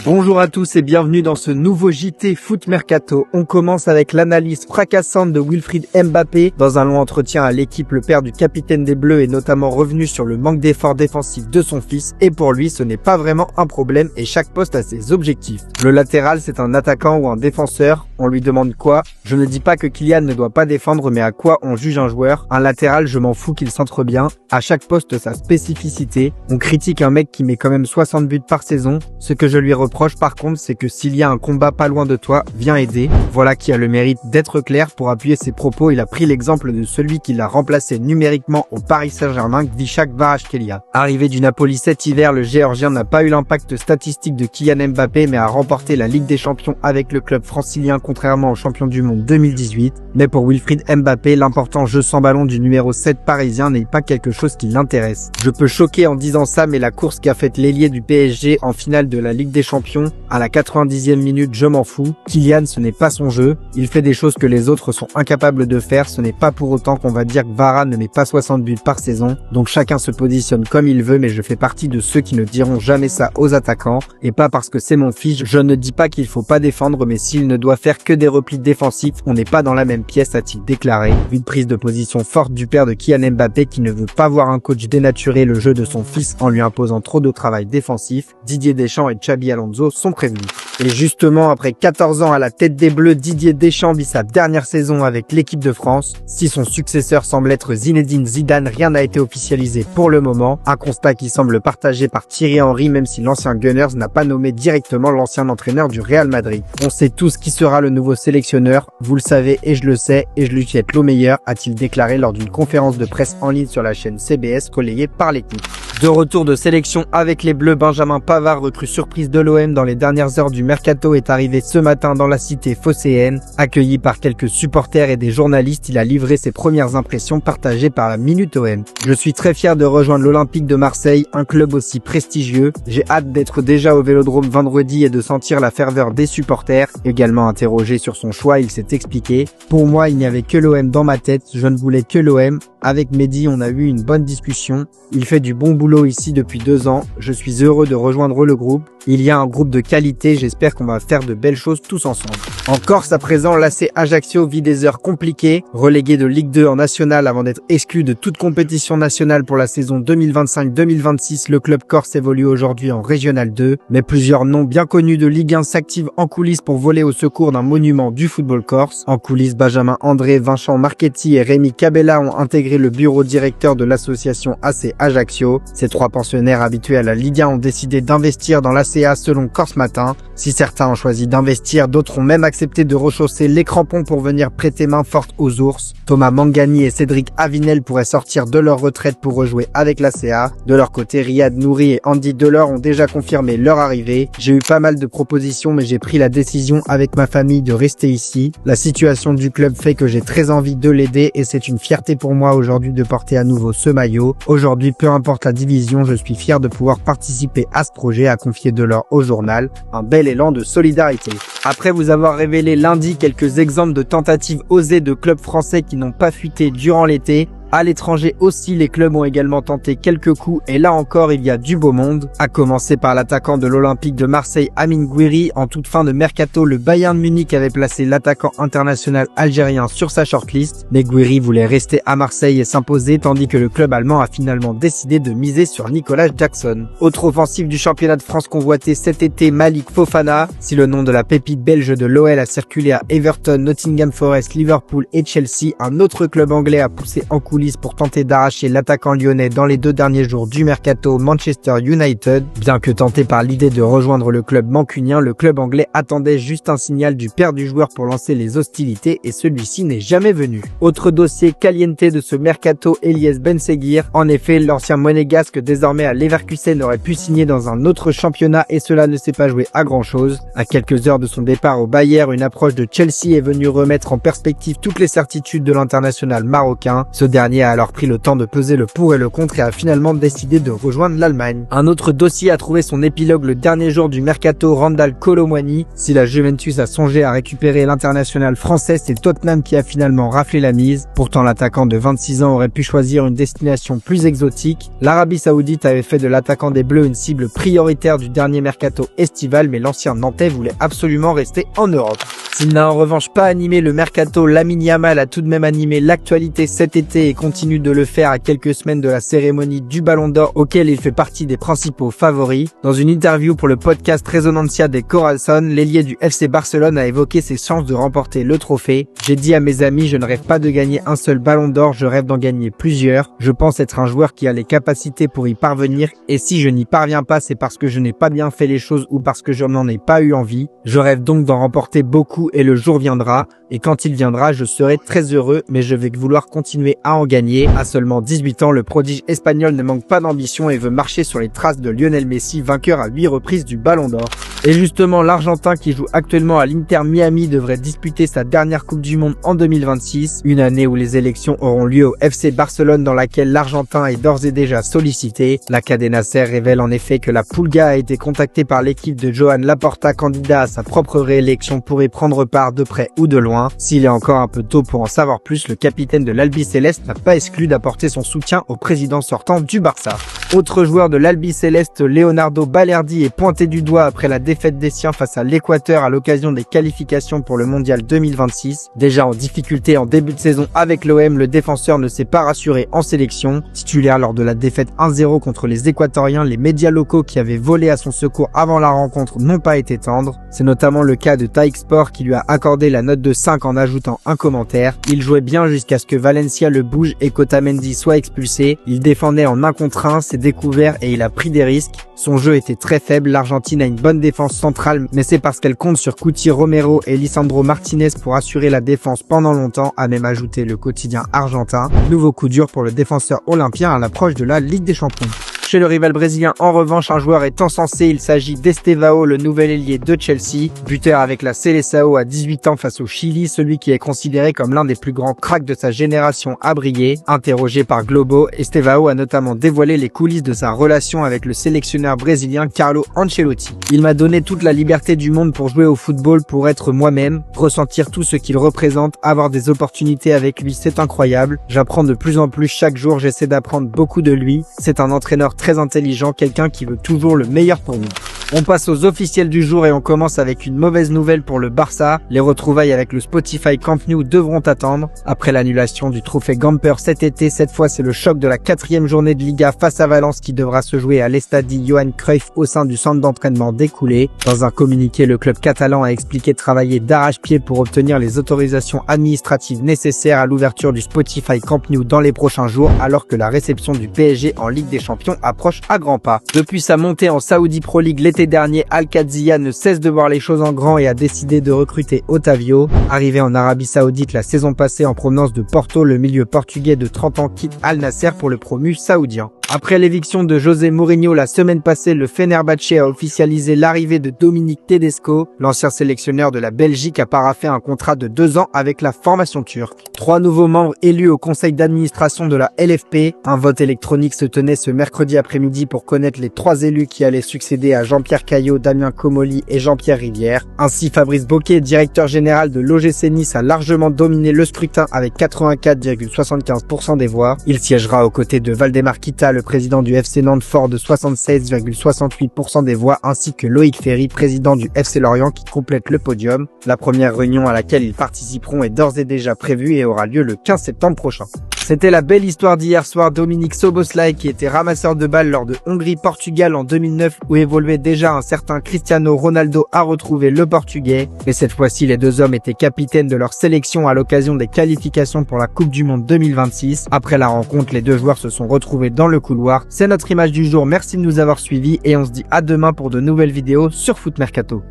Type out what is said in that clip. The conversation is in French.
Bonjour à tous et bienvenue dans ce nouveau JT Foot Mercato. On commence avec l'analyse fracassante de Wilfried Mbappé. Dans un long entretien à l'équipe, le père du capitaine des Bleus est notamment revenu sur le manque d'efforts défensifs de son fils et pour lui ce n'est pas vraiment un problème et chaque poste a ses objectifs. Le latéral c'est un attaquant ou un défenseur. On lui demande quoi? Je ne dis pas que Kylian ne doit pas défendre mais à quoi on juge un joueur? Un latéral je m'en fous qu'il centre bien. À chaque poste sa spécificité. On critique un mec qui met quand même 60 buts par saison. Ce que je lui reproche par contre, c'est que s'il y a un combat pas loin de toi, viens aider. Voilà qui a le mérite d'être clair. Pour appuyer ses propos, il a pris l'exemple de celui qui l'a remplacé numériquement au Paris Saint-Germain, Kvichak Kvaratskhelia. Arrivé du Napoli cet hiver, le Géorgien n'a pas eu l'impact statistique de Kylian Mbappé, mais a remporté la Ligue des Champions avec le club francilien, contrairement au champion du monde 2018. Mais pour Wilfried Mbappé, l'important jeu sans ballon du numéro 7 parisien n'est pas quelque chose qui l'intéresse. Je peux choquer en disant ça, mais la course qu'a faite l'ailier du PSG en finale de la Ligue des Champions, à la 90e minute, je m'en fous. Kylian, ce n'est pas son jeu. Il fait des choses que les autres sont incapables de faire. Ce n'est pas pour autant qu'on va dire que Varane ne met pas 60 buts par saison. Donc chacun se positionne comme il veut, mais je fais partie de ceux qui ne diront jamais ça aux attaquants. Et pas parce que c'est mon fils. Je ne dis pas qu'il faut pas défendre, mais s'il ne doit faire que des replis défensifs, on n'est pas dans la même pièce, a-t-il déclaré. Une prise de position forte du père de Kylian Mbappé qui ne veut pas voir un coach dénaturer le jeu de son fils en lui imposant trop de travail défensif. Didier Deschamps et Xabi Alonso sont prévenus. Et justement, après 14 ans à la tête des Bleus, Didier Deschamps vit sa dernière saison avec l'équipe de France. Si son successeur semble être Zinedine Zidane, rien n'a été officialisé pour le moment. Un constat qui semble partagé par Thierry Henry, même si l'ancien Gunners n'a pas nommé directement l'ancien entraîneur du Real Madrid. On sait tous qui sera le nouveau sélectionneur. Vous le savez et je le sais et je lui souhaite le meilleur, a-t-il déclaré lors d'une conférence de presse en ligne sur la chaîne CBS relayée par l'équipe. De retour de sélection avec les Bleus, Benjamin Pavard, recrue surprise de l'OM dans les dernières heures du mercato, est arrivé ce matin dans la cité phocéenne. Accueilli par quelques supporters et des journalistes, il a livré ses premières impressions partagées par la Minute OM. Je suis très fier de rejoindre l'Olympique de Marseille, un club aussi prestigieux. J'ai hâte d'être déjà au Vélodrome vendredi et de sentir la ferveur des supporters. Également interrogé sur son choix, il s'est expliqué. Pour moi, il n'y avait que l'OM dans ma tête, je ne voulais que l'OM. Avec Mehdi, on a eu une bonne discussion. Il fait du bon boulot ici depuis 2 ans. Je suis heureux de rejoindre le groupe. Il y a un groupe de qualité, j'espère qu'on va faire de belles choses tous ensemble. En Corse à présent, l'AC Ajaccio vit des heures compliquées. Relégué de Ligue 2 en National avant d'être exclu de toute compétition nationale pour la saison 2025-2026, le club corse évolue aujourd'hui en Régional 2. Mais plusieurs noms bien connus de Ligue 1 s'activent en coulisses pour voler au secours d'un monument du football corse. En coulisses, Benjamin André, Vincent Marchetti et Rémi Cabella ont intégré le bureau directeur de l'association AC Ajaccio. Ces 3 pensionnaires habitués à la Ligue 1 ont décidé d'investir dans l'ACA selon Corse Matin. Si certains ont choisi d'investir, d'autres ont même accepté de rechausser les crampons pour venir prêter main forte aux ours. Thomas Mangani et Cédric Avinel pourraient sortir de leur retraite pour rejouer avec l'ACA. De leur côté, Riyad Nouri et Andy Delors ont déjà confirmé leur arrivée. J'ai eu pas mal de propositions mais j'ai pris la décision avec ma famille de rester ici. La situation du club fait que j'ai très envie de l'aider et c'est une fierté pour moi aujourd'hui de porter à nouveau ce maillot. Aujourd'hui, peu importe la division, je suis fier de pouvoir participer à ce projet, a confié Delors au journal. Un bel élan de solidarité. Après vous avoir révélé lundi quelques exemples de tentatives osées de clubs français qui n'ont pas fuité durant l'été, à l'étranger aussi, les clubs ont également tenté quelques coups et là encore, il y a du beau monde. À commencer par l'attaquant de l'Olympique de Marseille, Amine Gouiri. En toute fin de mercato, le Bayern Munich avait placé l'attaquant international algérien sur sa shortlist. Mais Gouiri voulait rester à Marseille et s'imposer, tandis que le club allemand a finalement décidé de miser sur Nicolas Jackson. Autre offensive du championnat de France convoité cet été, Malik Fofana. Si le nom de la pépite belge de l'OL a circulé à Everton, Nottingham Forest, Liverpool et Chelsea, un autre club anglais a poussé en coulisses pour tenter d'arracher l'attaquant lyonnais dans les 2 derniers jours du mercato, Manchester United. Bien que tenté par l'idée de rejoindre le club mancunien, le club anglais attendait juste un signal du père du joueur pour lancer les hostilités et celui-ci n'est jamais venu. Autre dossier caliente de ce mercato, Elias Benseghir. En effet, l'ancien monégasque désormais à Leverkusen aurait pu signer dans un autre championnat et cela ne s'est pas joué à grand chose. À quelques heures de son départ au Bayern, une approche de Chelsea est venue remettre en perspective toutes les certitudes de l'international marocain. Ce dernier dernier a alors pris le temps de peser le pour et le contre et a finalement décidé de rejoindre l'Allemagne. Un autre dossier a trouvé son épilogue le dernier jour du mercato, Randal Kolo Muani. Si la Juventus a songé à récupérer l'international français, c'est Tottenham qui a finalement raflé la mise. Pourtant, l'attaquant de 26 ans aurait pu choisir une destination plus exotique. L'Arabie Saoudite avait fait de l'attaquant des Bleus une cible prioritaire du dernier mercato estival, mais l'ancien Nantais voulait absolument rester en Europe. S'il n'a en revanche pas animé le mercato, Lamine Yamal a tout de même animé l'actualité cet été et continue de le faire à quelques semaines de la cérémonie du Ballon d'Or auquel il fait partie des principaux favoris. Dans une interview pour le podcast Resonancia des Corazon, l'ailier du FC Barcelone a évoqué ses chances de remporter le trophée. J'ai dit à mes amis, je ne rêve pas de gagner un seul Ballon d'Or, je rêve d'en gagner plusieurs. Je pense être un joueur qui a les capacités pour y parvenir et si je n'y parviens pas, c'est parce que je n'ai pas bien fait les choses ou parce que je n'en ai pas eu envie. Je rêve donc d'en remporter beaucoup et le jour viendra. Et quand il viendra, je serai très heureux, mais je vais vouloir continuer à en gagner. À seulement 18 ans, le prodige espagnol ne manque pas d'ambition et veut marcher sur les traces de Lionel Messi, vainqueur à 8 reprises du Ballon d'Or. Et justement, l'Argentin qui joue actuellement à l'Inter Miami devrait disputer sa dernière Coupe du Monde en 2026, une année où les élections auront lieu au FC Barcelone dans laquelle l'Argentin est d'ores et déjà sollicité. La Cadena Ser révèle en effet que la Pulga a été contactée par l'équipe de Joan Laporta, candidat à sa propre réélection, pourrait prendre part de près ou de loin. S'il est encore un peu tôt pour en savoir plus, le capitaine de l'Albiceleste n'a pas exclu d'apporter son soutien au président sortant du Barça. Autre joueur de l'Albiceleste, Leonardo Balerdi, est pointé du doigt après la défaite des siens face à l'Équateur à l'occasion des qualifications pour le Mondial 2026. Déjà en difficulté en début de saison avec l'OM, le défenseur ne s'est pas rassuré en sélection. Titulaire lors de la défaite 1-0 contre les Équatoriens, les médias locaux qui avaient volé à son secours avant la rencontre n'ont pas été tendres. C'est notamment le cas de Taik Sport qui lui a accordé la note de 5 en ajoutant un commentaire. Il jouait bien jusqu'à ce que Valencia le bouge et qu'Otamendi soit expulsé. Il défendait en 1 contre 1, s'est découvert et il a pris des risques. Son jeu était très faible, l'Argentine a une bonne défense centrale, mais c'est parce qu'elle compte sur Cuti Romero et Lisandro Martinez pour assurer la défense pendant longtemps, a même ajouté le quotidien argentin. Nouveau coup dur pour le défenseur olympien à l'approche de la Ligue des Champions. Chez le rival brésilien, en revanche, un joueur est encensé. Il s'agit d'Estevao, le nouvel ailier de Chelsea. Buteur avec la Seleção à 18 ans face au Chili, celui qui est considéré comme l'un des plus grands cracks de sa génération a brillé. Interrogé par Globo, Estevao a notamment dévoilé les coulisses de sa relation avec le sélectionneur brésilien Carlo Ancelotti. Il m'a donné toute la liberté du monde pour jouer au football, pour être moi-même, ressentir tout ce qu'il représente, avoir des opportunités avec lui, c'est incroyable. J'apprends de plus en plus chaque jour, j'essaie d'apprendre beaucoup de lui. C'est un entraîneur très intelligent, quelqu'un qui veut toujours le meilleur pour nous. On passe aux officiels du jour et on commence avec une mauvaise nouvelle pour le Barça. Les retrouvailles avec le Spotify Camp Nou devront attendre. Après l'annulation du trophée Gamper cet été, cette fois c'est le choc de la 4e journée de Liga face à Valence qui devra se jouer à l'Estadi Johan Cruyff au sein du centre d'entraînement d'Écoulé. Dans un communiqué, le club catalan a expliqué travailler d'arrache-pied pour obtenir les autorisations administratives nécessaires à l'ouverture du Spotify Camp Nou dans les prochains jours, alors que la réception du PSG en Ligue des Champions approche à grands pas. Depuis sa montée en Saudi Pro League l'été dernier, Al-Qadsiya ne cesse de voir les choses en grand et a décidé de recruter Otavio. Arrivé en Arabie Saoudite la saison passée en provenance de Porto, le milieu portugais de 30 ans quitte Al Nasser pour le promu saoudien. Après l'éviction de José Mourinho la semaine passée, le Fenerbahçe a officialisé l'arrivée de Dominique Tedesco. L'ancien sélectionneur de la Belgique a paraphé un contrat de 2 ans avec la formation turque. 3 nouveaux membres élus au conseil d'administration de la LFP. Un vote électronique se tenait ce mercredi après-midi pour connaître les 3 élus qui allaient succéder à Jean-Pierre Caillot, Damien Comolli et Jean-Pierre Rivière. Ainsi, Fabrice Bocquet, directeur général de l'OGC Nice, a largement dominé le scrutin avec 84,75% des voix. Il siégera aux côtés de Valdemar Kita, le président du FC Nantes fort de 76,68% des voix, ainsi que Loïc Ferry, président du FC Lorient qui complète le podium. La première réunion à laquelle ils participeront est d'ores et déjà prévue et aura lieu le 15 septembre prochain. C'était la belle histoire d'hier soir. Dominique Szoboszlai, qui était ramasseur de balles lors de Hongrie-Portugal en 2009 où évoluait déjà un certain Cristiano Ronaldo, a retrouvé le Portugais. Et cette fois-ci, les deux hommes étaient capitaines de leur sélection à l'occasion des qualifications pour la Coupe du Monde 2026. Après la rencontre, les deux joueurs se sont retrouvés dans le couloir. C'est notre image du jour. Merci de nous avoir suivis et on se dit à demain pour de nouvelles vidéos sur Foot Mercato.